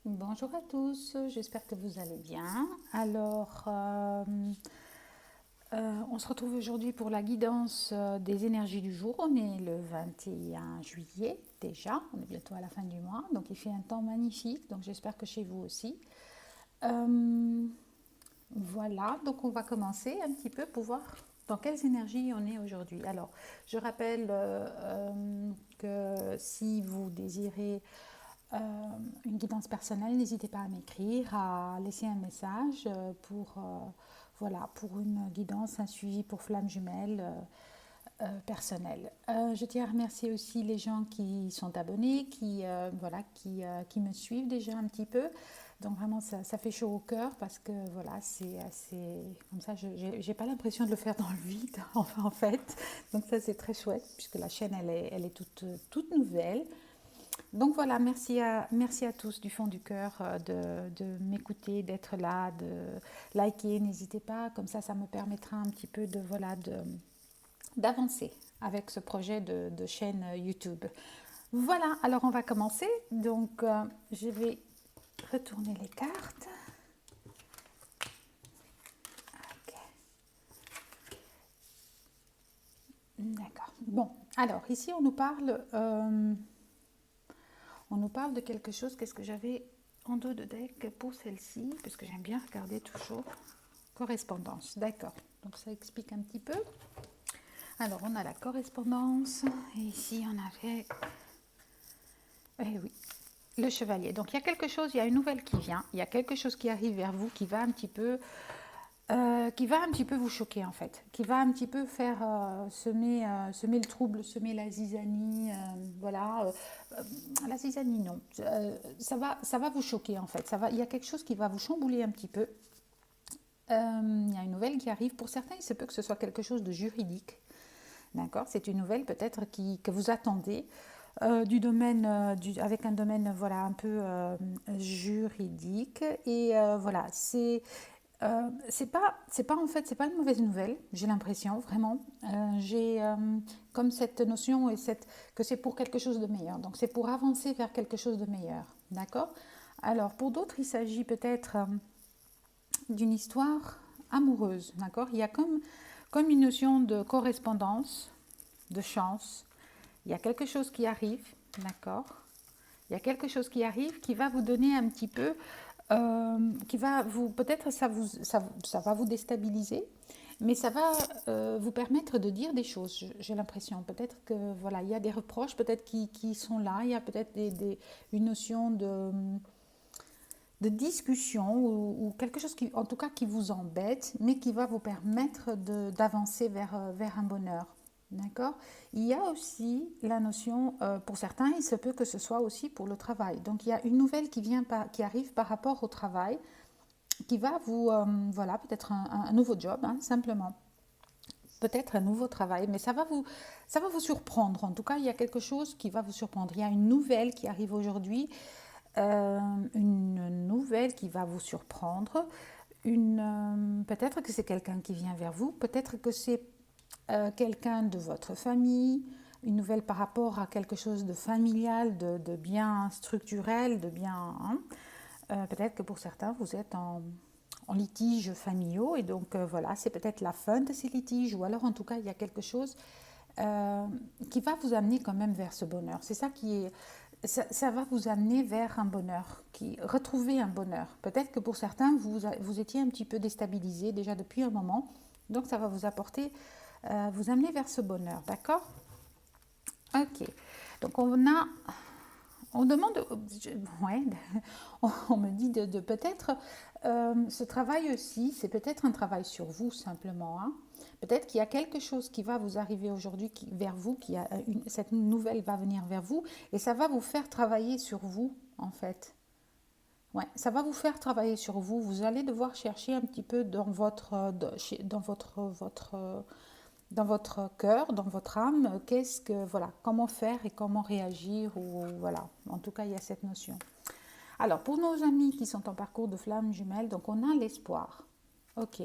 Bonjour à tous, j'espère que vous allez bien. Alors, on se retrouve aujourd'hui pour la guidance des énergies du jour. On est le 21 juillet déjà, on est bientôt à la fin du mois, donc il fait un temps magnifique, donc j'espère que chez vous aussi. Euh, voilà, donc on va commencer un petit peu pour voir dans quelles énergies on est aujourd'hui. Alors, je rappelle que si vous désirez euh, une guidance personnelle, n'hésitez pas à m'écrire, à laisser un message voilà, pour une guidance, un suivi pour flamme jumelle personnelle. Je tiens à remercier aussi les gens qui sont abonnés, voilà, qui me suivent déjà un petit peu. Donc vraiment, ça fait chaud au cœur parce que voilà, c'est assez comme ça. Je n'ai pas l'impression de le faire dans le vide, enfin, en fait. Donc ça, c'est très chouette puisque la chaîne, elle est toute nouvelle. Donc voilà, merci à tous du fond du cœur de m'écouter, d'être là, de liker. N'hésitez pas, comme ça me permettra un petit peu voilà, d'avancer avec ce projet de chaîne YouTube. Voilà, alors on va commencer. Donc je vais retourner les cartes. Ok. D'accord. Bon, alors ici on nous parle de quelque chose. Qu'est-ce que j'avais en dos de deck pour celle-ci? Parce que j'aime bien regarder toujours. Correspondance, d'accord. Donc ça explique un petit peu. Alors on a la correspondance. Et ici on avait... Eh oui, le chevalier. Donc il y a quelque chose, il y a une nouvelle qui vient. Il y a quelque chose qui arrive vers vous qui va un petit peu... qui va un petit peu vous choquer en fait, qui va un petit peu faire semer le trouble, semer la zizanie, voilà, la zizanie non, ça va vous choquer en fait, il y a quelque chose qui va vous chambouler un petit peu. Il y a une nouvelle qui arrive, pour certains il se peut que ce soit quelque chose de juridique, d'accord, c'est une nouvelle peut-être que vous attendez, du domaine, avec un domaine voilà, un peu juridique, et voilà, c'est pas en fait, c'est pas une mauvaise nouvelle, j'ai l'impression vraiment. J'ai comme cette notion que c'est pour quelque chose de meilleur. Donc c'est pour avancer vers quelque chose de meilleur, d'accord. Alors pour d'autres, il s'agit peut-être d'une histoire amoureuse, d'accord. Il y a comme une notion de correspondance, de chance. Il y a quelque chose qui arrive, d'accord. Il y a quelque chose qui arrive qui va vous donner un petit peu qui va vous, peut-être ça va vous déstabiliser, mais ça va vous permettre de dire des choses, j'ai l'impression. Peut-être que voilà, il y a des reproches peut-être qui sont là, il y a peut-être une notion de discussion ou quelque chose qui, en tout cas, qui vous embête, mais qui va vous permettre d'avancer vers un bonheur. D'accord. Il y a aussi la notion, pour certains, il se peut que ce soit aussi pour le travail. Donc il y a une nouvelle qui arrive par rapport au travail, qui va vous, voilà, peut-être un nouveau job, hein, simplement. Peut-être un nouveau travail, mais ça va vous surprendre. En tout cas, il y a quelque chose qui va vous surprendre. Il y a une nouvelle qui arrive aujourd'hui, une nouvelle qui va vous surprendre. Peut-être que c'est quelqu'un qui vient vers vous, peut-être que c'est quelqu'un de votre famille, une nouvelle par rapport à quelque chose de familial, de bien structurel, de bien... Hein. Peut-être que pour certains, vous êtes en litiges familiaux et donc voilà, c'est peut-être la fin de ces litiges ou alors en tout cas, il y a quelque chose qui va vous amener quand même vers ce bonheur. C'est ça qui est... Ça va vous amener vers un bonheur, retrouver un bonheur. Peut-être que pour certains, vous étiez un petit peu déstabilisé déjà depuis un moment, donc ça va vous apporter, vous amener vers ce bonheur, d'accord? Ok, donc on demande, ouais, on me dit de peut-être, ce travail aussi, c'est peut-être un travail sur vous simplement, hein. Peut-être qu'il y a quelque chose qui va vous arriver aujourd'hui vers vous, cette nouvelle va venir vers vous et ça va vous faire travailler sur vous en fait. Ouais, ça va vous faire travailler sur vous. Vous allez devoir chercher un petit peu dans votre cœur, dans votre âme, voilà, comment faire et comment réagir, ou voilà. En tout cas, il y a cette notion. Alors, pour nos amis qui sont en parcours de flamme jumelle, donc on a l'espoir. Ok,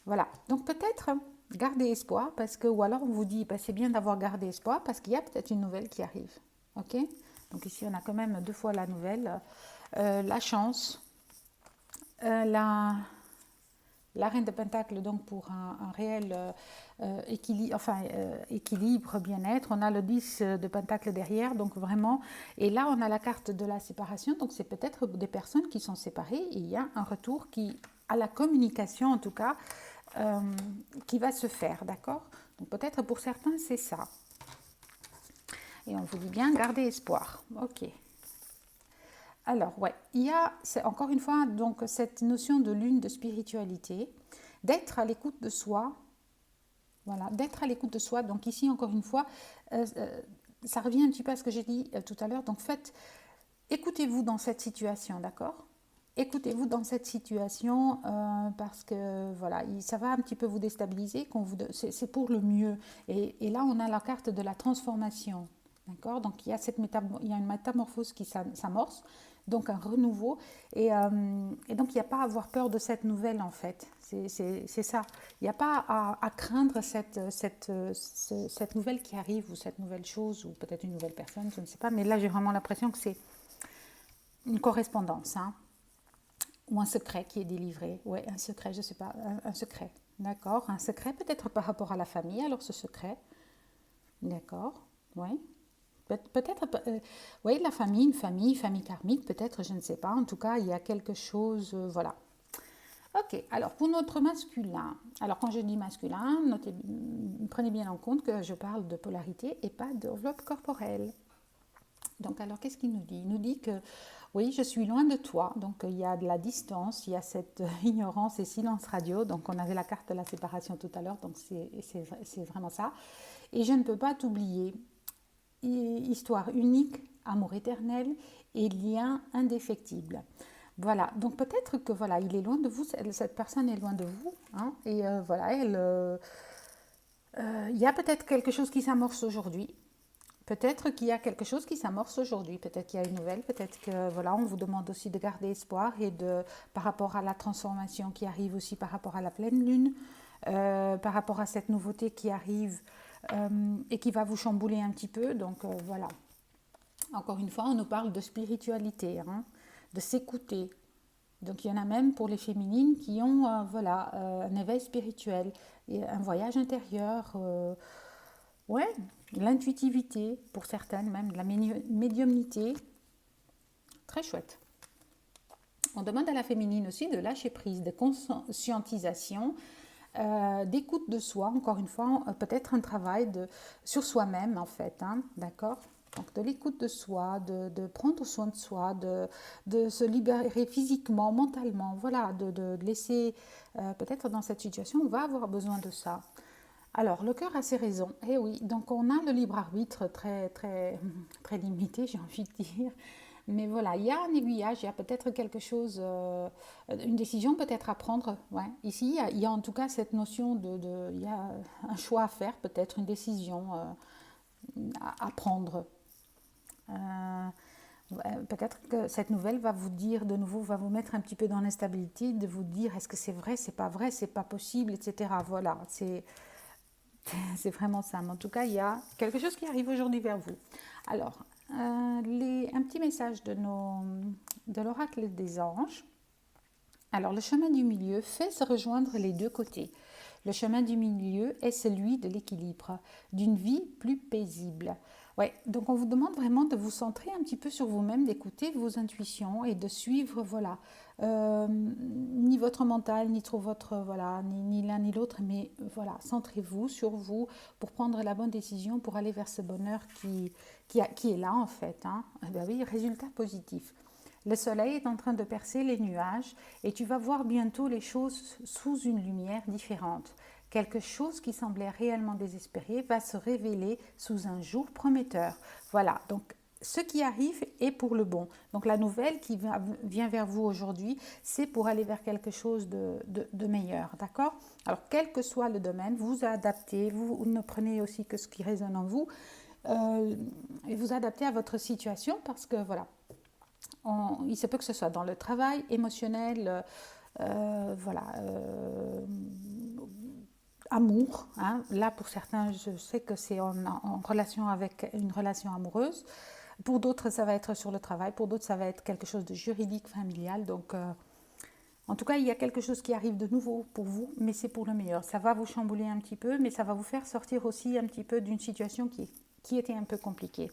voilà. Donc peut-être garder espoir ou alors on vous dit, bah, c'est bien d'avoir gardé espoir parce qu'il y a peut-être une nouvelle qui arrive. Ok. Donc ici, on a quand même deux fois la nouvelle. la chance, la, la reine de Pentacle, donc pour un réel équilibre, équilibre, bien-être. On a le 10 de Pentacle derrière, donc vraiment. Et là, on a la carte de la séparation. Donc, c'est peut-être des personnes qui sont séparées. Et il y a un retour qui, à la communication en tout cas, euh, qui va se faire, d'accord? Donc, peut-être pour certains, c'est ça. Et on vous dit bien, gardez espoir. Ok. Alors, ouais, il y a, c'est encore une fois, donc cette notion de lune de spiritualité, d'être à l'écoute de soi, voilà, d'être à l'écoute de soi. Donc ici, encore une fois, ça revient un petit peu à ce que j'ai dit tout à l'heure. Donc faites, écoutez-vous dans cette situation, d'accord? Écoutez-vous dans cette situation parce que voilà, ça va un petit peu vous déstabiliser. C'est pour le mieux. Et là, on a la carte de la transformation. D'accord. Donc il y a une métamorphose qui s'amorce, donc un renouveau. Et donc il n'y a pas à avoir peur de cette nouvelle en fait. C'est ça. Il n'y a pas à craindre cette nouvelle qui arrive ou cette nouvelle chose ou peut-être une nouvelle personne, je ne sais pas. Mais là j'ai vraiment l'impression que c'est une correspondance. Hein. Ou un secret qui est délivré. Oui, un secret, je ne sais pas, un secret. D'accord, un secret peut-être par rapport à la famille, alors ce secret. D'accord, oui. Peut-être, oui, la famille, famille karmique, peut-être, je ne sais pas. En tout cas, il y a quelque chose, voilà. Ok, alors pour notre masculin, alors quand je dis masculin, prenez bien en compte que je parle de polarité et pas d'enveloppe corporelle. Donc alors qu'est-ce qu'il nous dit? Il nous dit que oui, je suis loin de toi, donc il y a de la distance, il y a cette ignorance et silence radio, donc on avait la carte de la séparation tout à l'heure, donc c'est vraiment ça. Et je ne peux pas t'oublier, histoire unique, amour éternel et lien indéfectible. Voilà, donc peut-être que voilà, il est loin de vous, cette personne est loin de vous, hein, et voilà, il y a peut-être quelque chose qui s'amorce aujourd'hui. Peut-être qu'il y a quelque chose qui s'amorce aujourd'hui, peut-être qu'il y a une nouvelle, peut-être que voilà, on vous demande aussi de garder espoir et par rapport à la transformation qui arrive aussi par rapport à la pleine lune, par rapport à cette nouveauté qui arrive et qui va vous chambouler un petit peu. Donc voilà, encore une fois, on nous parle de spiritualité, hein, de s'écouter. Donc il y en a même pour les féminines qui ont un éveil spirituel, et un voyage intérieur. Ouais, l'intuitivité, pour certaines même, de la médiumnité, très chouette. On demande à la féminine aussi de lâcher prise, de conscientisation, d'écoute de soi, encore une fois, peut-être un travail sur soi-même en fait, hein, d'accord. Donc de l'écoute de soi, de prendre soin de soi, de se libérer physiquement, mentalement, voilà, de laisser, peut-être dans cette situation, on va avoir besoin de ça. Alors, le cœur a ses raisons. Eh oui, donc on a le libre arbitre très, très, très limité, j'ai envie de dire. Mais voilà, il y a un aiguillage, il y a peut-être quelque chose, une décision peut-être à prendre. Ouais. Ici, il y a en tout cas cette notion il y a un choix à faire, peut-être une décision à prendre. Peut-être que cette nouvelle va vous dire de nouveau, va vous mettre un petit peu dans l'instabilité, de vous dire est-ce que c'est vrai, c'est pas possible, etc. Voilà, c'est vraiment ça. Mais en tout cas, il y a quelque chose qui arrive aujourd'hui vers vous. Alors, un petit message de l'oracle des anges. Alors, le chemin du milieu fait se rejoindre les deux côtés. Le chemin du milieu est celui de l'équilibre, d'une vie plus paisible. Ouais, donc on vous demande vraiment de vous centrer un petit peu sur vous-même, d'écouter vos intuitions et de suivre, voilà, ni votre mental, ni trop votre, voilà, ni l'un ni l'autre, mais voilà, centrez-vous sur vous pour prendre la bonne décision, pour aller vers ce bonheur qui est là en fait. Hein. Eh bien oui, résultat positif. Le soleil est en train de percer les nuages et tu vas voir bientôt les choses sous une lumière différente. Quelque chose qui semblait réellement désespéré va se révéler sous un jour prometteur. Voilà, donc ce qui arrive est pour le bon. Donc la nouvelle qui vient vers vous aujourd'hui, c'est pour aller vers quelque chose de meilleur, d'accord? Alors quel que soit le domaine, vous adaptez, vous ne prenez aussi que ce qui résonne en vous et vous adaptez à votre situation parce que voilà, il se peut que ce soit dans le travail, émotionnel, voilà, amour. Hein. Là, pour certains, je sais que c'est en relation avec une relation amoureuse. Pour d'autres, ça va être sur le travail. Pour d'autres, ça va être quelque chose de juridique, familial. Donc, en tout cas, il y a quelque chose qui arrive de nouveau pour vous, mais c'est pour le meilleur. Ça va vous chambouler un petit peu, mais ça va vous faire sortir aussi un petit peu d'une situation qui était un peu compliquée.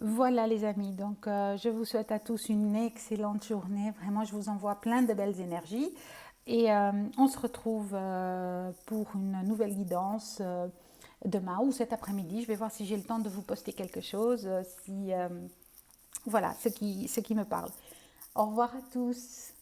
Voilà les amis, donc je vous souhaite à tous une excellente journée. Vraiment, je vous envoie plein de belles énergies. Et on se retrouve pour une nouvelle guidance demain ou cet après-midi. Je vais voir si j'ai le temps de vous poster quelque chose, voilà, ce qui me parle. Au revoir à tous.